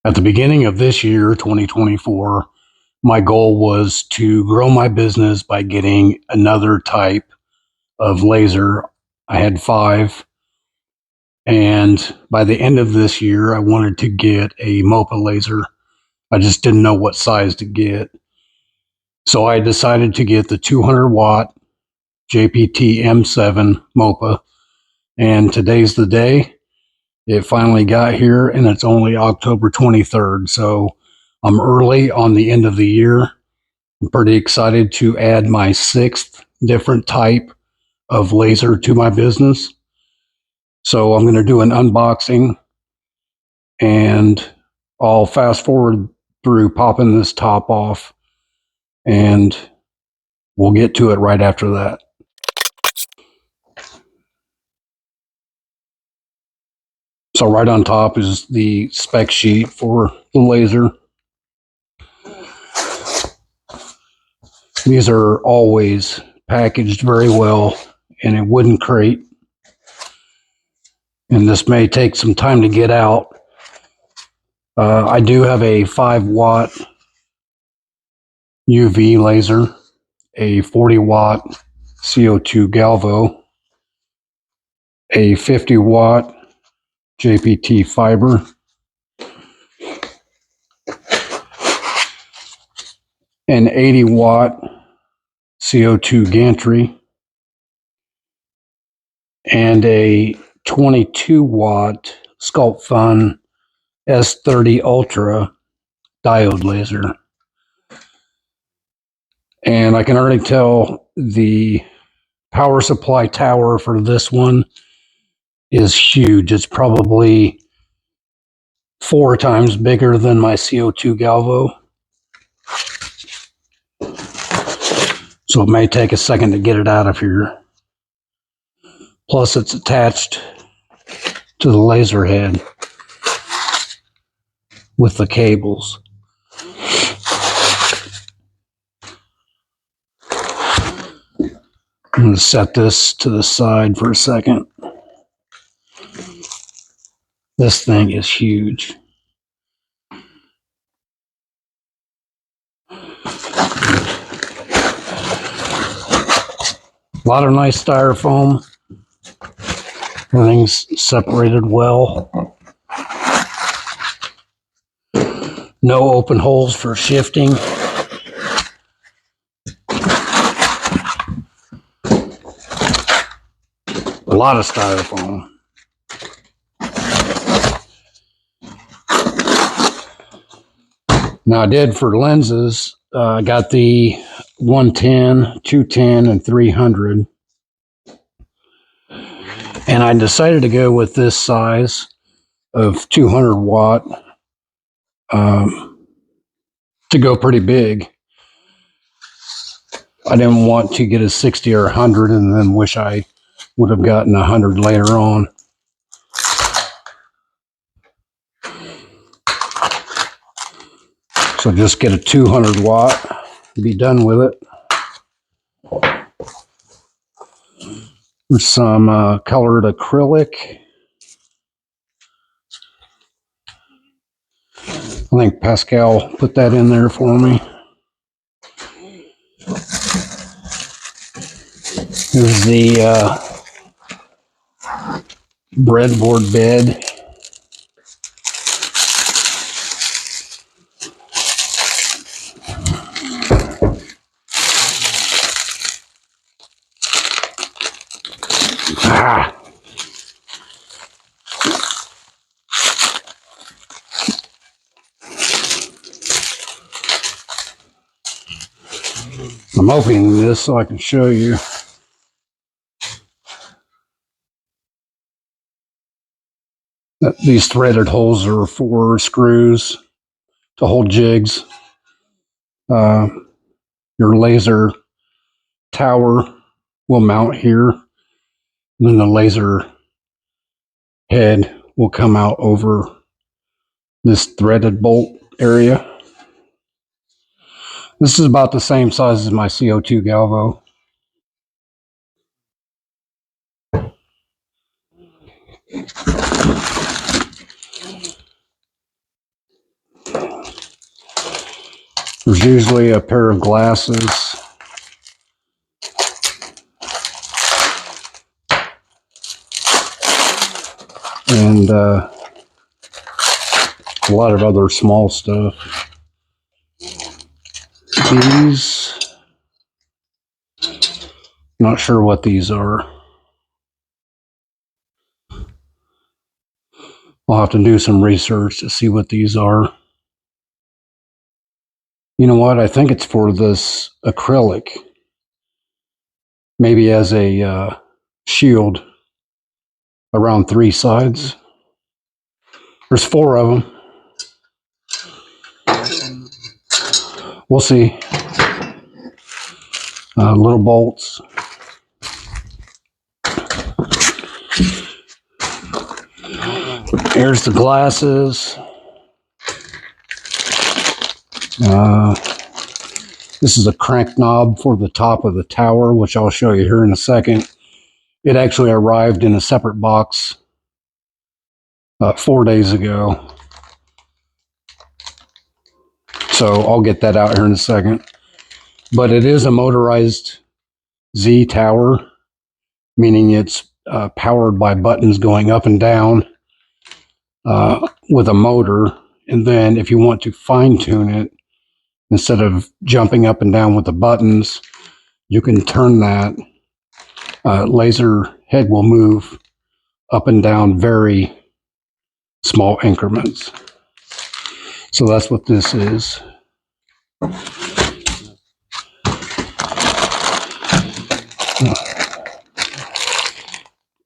At the beginning of this year, 2024, my goal was to grow my business by getting another type of laser. I had 5, and by the end of this year, I wanted to get a Mopa laser. I just didn't know what size to get. So I decided to get the 200 watt JPT M7 Mopa, and today's the day. It finally got here, and it's only October 23rd, so I'm early on the end of the year. I'm pretty excited to add my 6th different type of laser to my business. So I'm going to do an unboxing, and I'll fast forward through popping this top off, and we'll get to it right after that. So right on top is the spec sheet for the laser. These are always packaged very well in a wooden crate, and this may take some time to get out. I do have a 5 watt UV laser, a 40 watt CO2 Galvo, a 50 watt JPT fiber, an 80 watt CO2 gantry, and a 22 watt Sculpt Fun S30 Ultra diode laser. And I can already tell the power supply tower for this one is huge. It's probably 4 times bigger than my CO2 Galvo. So it may take a second to get it out of here. Plus it's attached to the laser head with the cables. I'm going to set this to the side for a second. This thing is huge. A lot of nice styrofoam. Everything's separated well. No open holes for shifting. A lot of styrofoam. Now I did for lenses, I got the 110, 210, and 300. And I decided to go with this size of 200 watt to go pretty big. I didn't want to get a 60 or 100 and then wish I would have gotten 100 later on. So just get a 200 watt, be done with it. There's some colored acrylic. I think Pascal put that in there for me. Here's the breadboard bed. I'm opening this so I can show you. These threaded holes are for screws to hold jigs. Your laser tower will mount here. And then the laser head will come out over this threaded bolt area. This is about the same size as my CO2 Galvo. There's usually a pair of glasses. And a lot of other small stuff. These, not sure what these are. I'll have to do some research to see what these are. You know what? I think it's for this acrylic. Maybe as a shield around 3 sides. There's 4 of them. We'll see. Little bolts. Here's the glasses. This is a crank knob for the top of the tower, which I'll show you here in a second. It actually arrived in a separate box 4 days ago. So I'll get that out here in a second. But it is a motorized Z tower, meaning it's powered by buttons going up and down with a motor. And then if you want to fine tune it, instead of jumping up and down with the buttons, you can turn that. Laser head will move up and down very small increments. So that's what this is.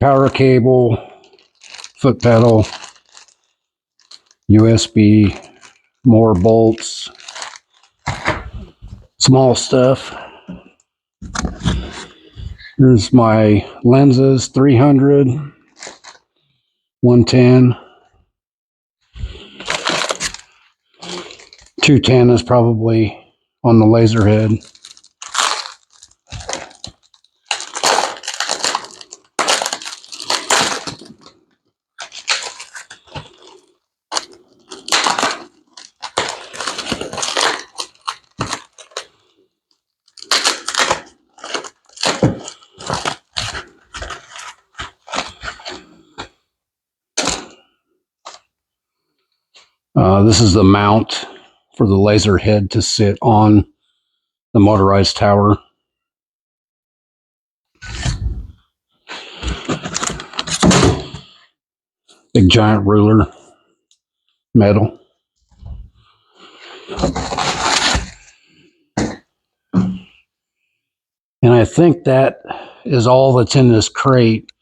Power cable, foot pedal, USB, more bolts, small stuff. Here's my lenses, 300, 110. 210 is probably on the laser head. This is the mount for the laser head to sit on the motorized tower. Big giant ruler, metal. And I think that is all that's in this crate.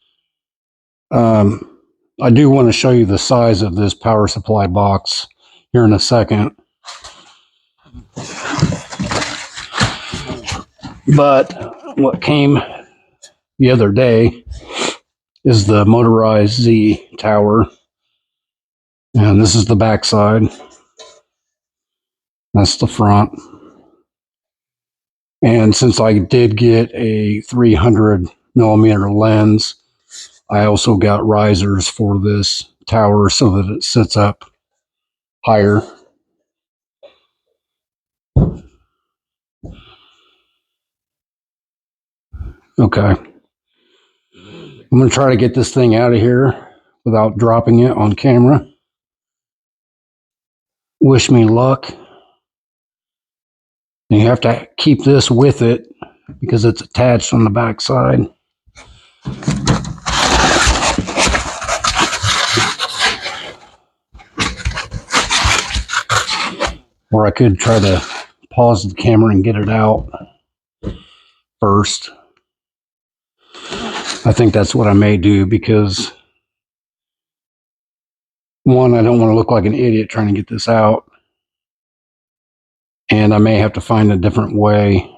I do want to show you the size of this power supply box here in a second. But what came the other day is the motorized Z tower. And this is the back side. That's the front. And since I did get a 300 millimeter lens, I also got risers for this tower so that it sits up higher. Okay. I'm going to try to get this thing out of here without dropping it on camera. Wish me luck. And you have to keep this with it because it's attached on the back side. Or I could try to pause the camera and get it out first. I think that's what I may do because, one, I don't want to look like an idiot trying to get this out. And I may have to find a different way.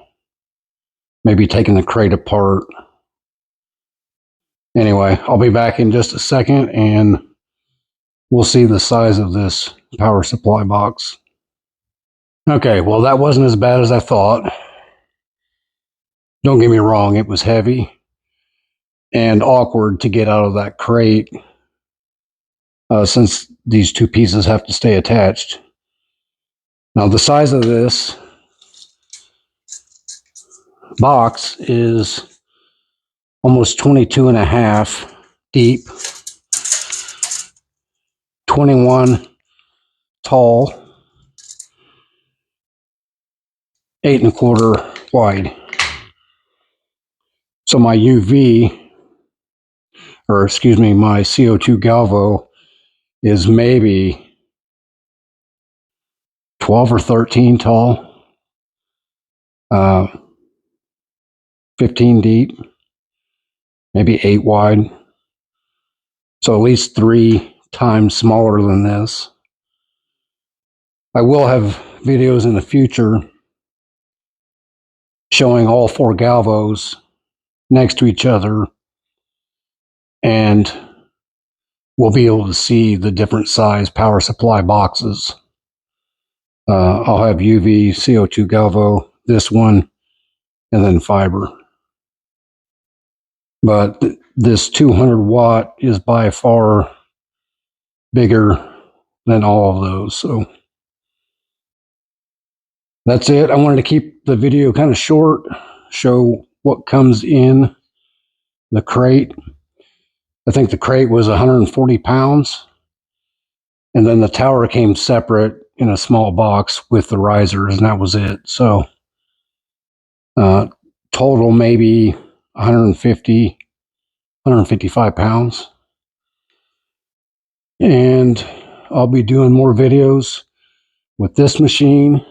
Maybe taking the crate apart. Anyway, I'll be back in just a second and we'll see the size of this power supply box. Okay, well, that wasn't as bad as I thought. Don't get me wrong, it was heavy and awkward to get out of that crate since these two pieces have to stay attached. Now, the size of this box is almost 22.5 deep, 21 tall, 8.25 wide. So my UV, or excuse me, my CO2 Galvo is maybe 12 or 13 tall, 15 deep, maybe 8 wide. So at least 3 times smaller than this. I will have videos in the future showing all 4 Galvos next to each other, and we'll be able to see the different size power supply boxes. I'll have UV, CO2 Galvo, this one, and then fiber. But this 200 watt is by far bigger than all of those. So that's it. I wanted to keep the video kind of short, show what comes in the crate. I think the crate was 140 pounds. And then the tower came separate in a small box with the risers, and that was it. So total maybe 150, 155 pounds. And I'll be doing more videos with this machine,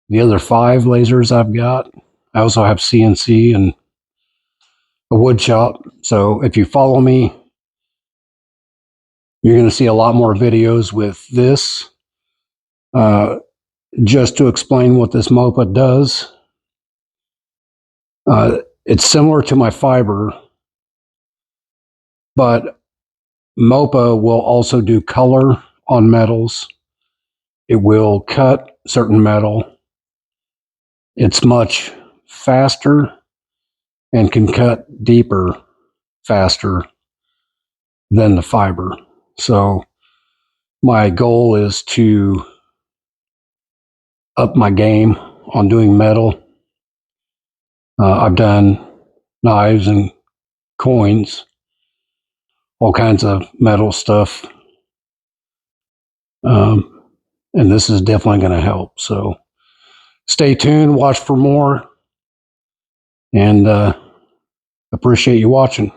the other 5 lasers I've got. I also have CNC and a wood shop. So if you follow me, you're going to see a lot more videos with this. Just to explain what this Mopa does, it's similar to my fiber, but Mopa will also do color on metals. It will cut certain metal. It's much faster and can cut deeper faster than the fiber. So my goal is to up my game on doing metal. I've done knives and coins, all kinds of metal stuff. And this is definitely going to help. So stay tuned, watch for more, and appreciate you watching.